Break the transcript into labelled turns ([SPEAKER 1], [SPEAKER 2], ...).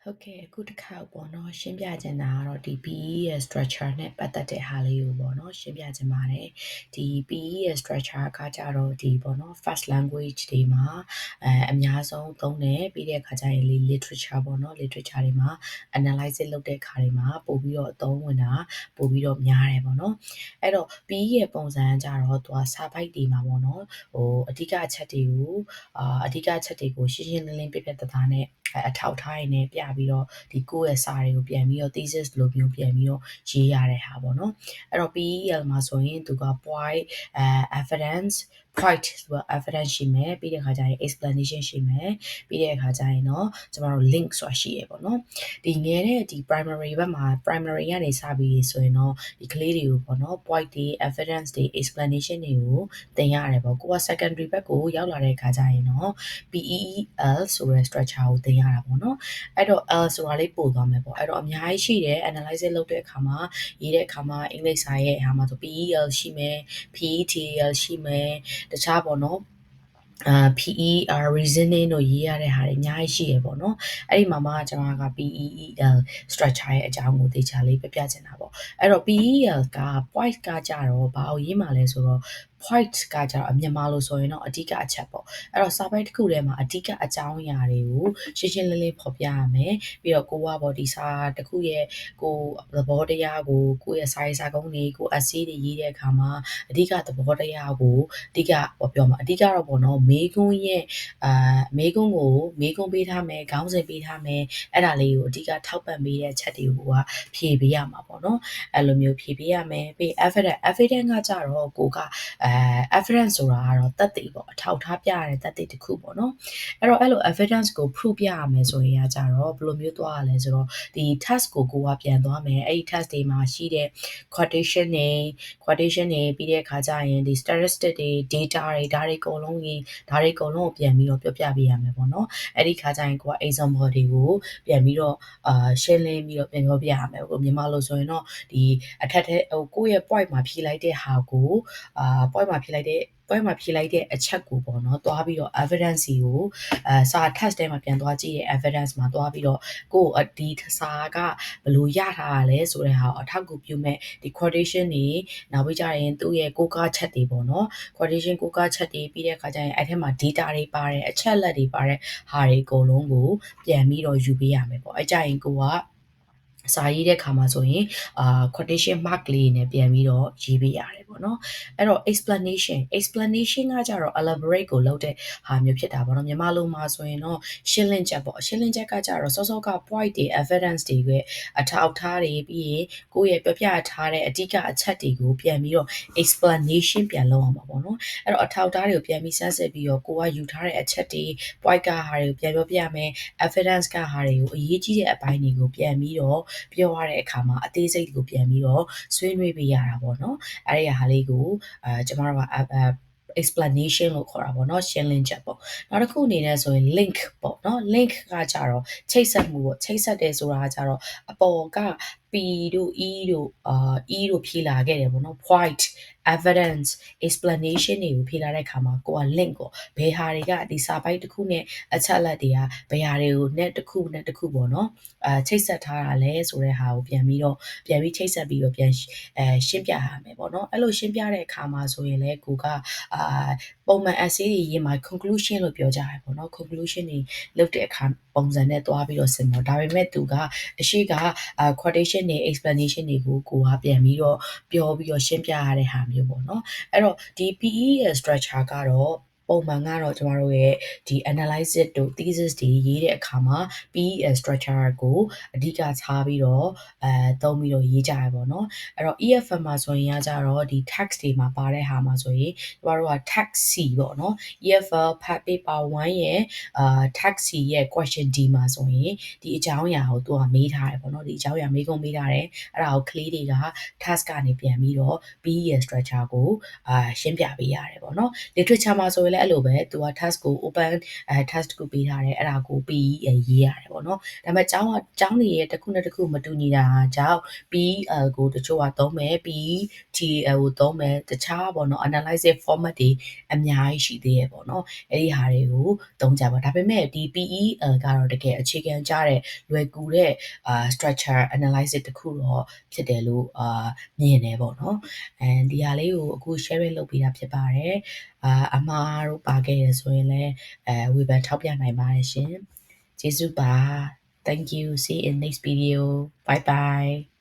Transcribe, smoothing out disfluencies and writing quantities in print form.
[SPEAKER 1] ဟုတ်ကဲ့အခုတစ်ခါပေါ့နော်ရှင်းပြချင်တာကတော့ဒီ PE ရဲ့ structure နဲ့ပတ်သက်တဲ့ဟာလေးကိုပေါ့နော်ရှင်းပြချင်ပါတယ်ဒီ PE ရဲ့ structure ကကြတော့ဒီပေါ့နော် first language တွေမှာအများဆုံးသုံးတယ်ပြီးတဲ့အခါကျရင် literature ပေါ့နော် literature တွေမှာ analysis လုပ်တဲ့အခါတွေမှာပို့ပြီးတော့အသုံးဝင်တာပို့ပြီးတော့များတယ်ပေါ့နော်အဲ့တော့ PE ရဲ့ပုံစံကြတော့သူကစာပိုက်တွေမှာပေါ့နော်အဓိကအချက်တွေကိုရှင်းရှင်းလင်းလင်းပြပြတသားနဲ့အထောက်ထားရင်းနဲ့ပြပြီးတော့ဒီကိုယ့်ရဲ့စာတွေကိုပြန်ပြီးတော့ thesis လိုမျိုးပြန်ပြီးတော့ရေးရတဲ့ဟာပေါ့နော်အဲ့တော့ PEL မှာဆိုရင်သူက point evidence point ဆိုတော့ evidence ရှိမယ်ပြီးတဲ့အခါကျရင် explanation ရှိမယ်ပြီးတဲ့အခါကျရင်တော့ကျမတို့ link ဆိုတာရှိရပေါ့နော်ဒီငယ်တဲ့ဒီ primary ဘက်မှာ primary ကနေစပြီးဆိုရင်တော့ဒီကလေးတွေကိုပေါ့နော် point တွေ evidence တွေ explanation တွေကိုသင်ရတယ်ပေါ့ကိုက secondary ဘက်ကိုရောက်လာတဲ့အခါကျရင်တော့ PEL ဆိုတဲ့ structure ကိုသင်ရတာပေါ့နော်အဲ့တော့ L ဆိုတာလေးပို့သွားမယ်ပေါ့အဲ့တော့အများကြီးရှိတယ် analysis လုပ်တဲ့အခါမှာရေးတဲ့အခါမှာအင်္ဂလိပ်စာရဲ့ဟာမှာဆို PEL ရှိမယ် PETL ရှိမယ်တခြားပေါ့နော်PE reasoning တို့ရေးရတဲ့ဟာတွေအများကြီးရှိရပေါ့နော်အဲ့ဒီမှာမှကျွန်တော်က PEL structure ရဲ့အကြောင်းကိုသိချာလေးပြပြချင်တာပေါ့အဲ့တော့ PEL က point ကကြတော့ဘာကိုရေးမှာလဲဆိုတော့ point ကကြတော့အမြန်မာလို့ဆိုရင်တော့အဓိကအချက်ပေါ့အဲ့တော့စာပိုက်တစ်ခုထဲမှာအဓိကအကြောင်းအရာတွေကိုရှင်းရှင်းလင်းလင်းဖော်ပြရမယ်ပြီးတော့ကိုကပေါ့ဒီစာတစ်ခုရဲ့ကိုသဘောတရားကိုကိုရဲ့စာရေးစာကုန်းတွေကို essay တွေရေးတဲ့အခါမှာအဓိကသဘောတရားကိုအဓိကပြောမှာအဓိကတော့ပေါ့နော်မေးခွန်းရဲ့မေးခွန်းကိုမေးခွန်းပေးထားမယ်ခေါင်းစဉ်ပေးထားမယ်အဲ့ဒါလေးကိုအဓိကထောက်ပံ့ပေးတဲ့ချက်တွေကိုကဖြည့်ပေးရမှာပေါ့နော်အဲ့လိုမျိုးဖြည့်ပေးရမယ်ပြီး evidence ကကြတော့ကိုကevidence ဆိုတာကတော့သက်သေပေါ့အထောက်ထားပြရတဲ့သက်သေတစ်ခုပေါ့နော်အဲ့လို evidence ကို proof ပြရမယ်ဆိုရင်ကြတော့ဘယ်လိုမျိုးသွားရလဲဆိုတော့ဒီ task ကိုကပြန်သွားမယ်အဲ့ဒီ task တွေမှာရှိတဲ့ quotation တွေပြီးတဲ့အခါကျရင်ဒီ statistic တွေ data တွေဒါတွေအကုန်လုံးကိုပြန်ပြီးတော့ပြောပြပေးရမယ်ပေါ့နော်အဲ့ဒီခါကျရင်ကိုက example တွေကိုပြန်ပြီးတော့ရှင်းလင်းပြီးတော့ပြန်ပြောပြရမယ်ကိုမြန်မာလို့ဆိုရင်တော့ဒီအထက်ထဲကိုယ့်ရဲ့ point မှာဖြည့်လိုက်တဲ့ဟာကိုpoint မှာဖြည့်လိုက်တဲ့အချက်ကိုပေါ့နော်သွားပြီးတော့ evidence ကိုစာ test ထဲမှာပြန်သွားကြည့်တဲ့ evidence မှာသွားပြီးတော့ကိုဒီစာကဘယ်လိုရထားတာလဲဆိုတဲ့ဟာကိုအထောက်အကူပြုမဲ့ဒီ quotation တွေနောက်ပြီးကြရင်သူ့ရဲ့ကိုးကားချက်တွေပေါ့နော် quotation ကိုးကားချက်တွေပြီးတဲ့အခါကျရင်အဲ့ထဲမှာ data တွေပါတယ်အချက်လက်တွေပါတဲ့ဟာတွေအကုန်လုံးကိုပြန်ပြီးတော့ယူပေးရမယ်ပေါ့အဲ့ကြရင်ကိုကစာရေးတဲ့ခါမှာဆိုရင်quotation mark လေးနဲ့ပြန်ပြီးတော့ရေးပေးရတယ်ပေါ့နော်အဲ့တော့ explanation ကကြတော့ elaborate ကိုလုပ်တဲ့ဟာမျိုးဖြစ်တာပေါ့နော်မြန်မာလိုမှာဆိုရင်တော့ရှင်းလင်းချက်ကကြတော့စောက point တွေ evidence တွေရဲ့အထောက်ထားတွေပြီးရင်ကိုယ့်ရဲ့ပြပြထားတဲ့အဓိကအချက်တွေကိုပြန်ပြီးတော့ explanation ပြန်လုပ်အောင်ပါပေါ့နော်အဲ့တော့အထောက်ထားတွေကိုပြန်ပြီးစမ်းစစ်ပြီးတော့ကိုကယူထားတဲ့အချက်တွေ point ကဟာတွေကိုပြန်ပြောပြမယ် evidence ကဟာတွေကိုအရေးကြီးတဲ့အပိုင်းတွေကိုပြန်ပြီးတော့ပြောရတဲ့အခါမှာအသေးစိတ်ကိုပြန်ပြီးတော့ဆွေးနွေးပေးရတာပေါ့နော်အဲ့ဒီဟာလေးကိုကျမတို့ကexplanation လို့ခေါ်တာပေါ့เนาะရှင်းလင်းချက်ပေါ့နောက်တစ်ခုအနေနဲ့ဆိုရင် link ပေါ့เนาะ link ကကြတော့ချိတ်ဆက်မှုပေါ့ချိတ်ဆက်တယ်ဆိုတာကကြတော့အပေါ်က P တို့ E တို့E တို့ဖြေလာခဲ့တယ်ပေါ့เนาะ point evidence explanation တွေကိုဖြေလာတဲ့အခါမှာကိုက link ကိုဘယ်ဟာတွေကဒီစာပိုက်တစ်ခုနဲ့အချက်လက်တွေကဘယ်ဟာတွေကို net တစ်ခုပေါ့เนาะချိတ်ဆက်ထားတာလဲဆိုတဲ့ဟာကိုပြန်ပြီးချိတ်ဆက်ပြီးတော့ပြန်ရှင်းပြရမယ်ပေါ့เนาะအဲ့လိုရှင်းပြတဲ့အခါမှာဆိုရင်လည်းကိုကပုံမှန် essay တွေရေးမှာ conclusion လို့ပြောကြရပေါ့เนาะ conclusion တွေလုပ်တဲ့အခါပုံစံနဲ့တွားပြီးတော့ဆင်ပေါ့ဒါပေမဲ့သူကအရှိကquotation တွေ explanation တွေကိုကိုကပြန်ပြီးတော့ပြောပြီးတော့ရှင်းပြရတဲ့ဟာမျိုးပေါ့เนาะအဲ့တော့ဒီ PE ရဲ့ structure ကတော့ပုံမှန်ကတော့ကျမတို့ရဲ့ဒီ analysis တို့ thesis တွေရေးတဲ့အခါမှာ PE structure ကိုအဓိကထားပြီးတော့သုံးပြီးတော့ရေးကြရပေါ့နော်အဲ့တော့ EFM မှာဆိုရင်ကြတော့ဒီ text တွေမှာပါတဲ့ဟာမှာဆိုရင်ကျမတို့က text C ပေါ့နော် EFL paper 1ရဲ့text C ရဲ့ question D မှာဆိုရင်ဒီအကြောင်းအရာကိုသူကမေးထားတယ်ပေါ့နော်ဒီအကြောင်းအရာမေးခွန်းမေးထားတယ်အဲ့ဒါကိုကလေးတွေက task ကနေပြန်ပြီးတော့ PE structure ကိုရှင်းပြပေးရတယ်ပေါ့နော် literature မှာဆိုရင်လည်းအဲ့လိုပဲသူက task ကို open task ကိုပေးထားတယ်အဲ့ဒါကို PE ရေးရတယ်ပေါ့ ပေါ့နော်ဒါပေမဲ့ကျောင်းတွေရဲ့တစ်ခုနဲ့တစ်ခုမတူညီတာကြောင့် PEL ကိုတချို့ကသုံးမယ် PETL ကိုသုံးမယ်တခြားပေါ့နော် analysis format တွေအများကြီးရှိသေးရပေါ့နော်အဲ့ဒီဟာတွေကိုသုံးကြပါဒါပေမဲ့ဒီ PEL ကတော့တကယ်အခြေခံကြတဲ့လွယ်ကူတဲ့structure analysis တခုတော့ဖြစ်တယ်လို့မြင်တယ်ပေါ့နော်ဒီဟာလေးကိုအခု sharing လုပ်ပေးတာဖြစ်ပါတယ်အမှားတို့ပါခဲ့ရဆိုရင်လည်းဝေဖန်ထောက်ပြနိုင်ပါတယ်ရှင်ကျေးဇူးပါ thank you see you in next video bye bye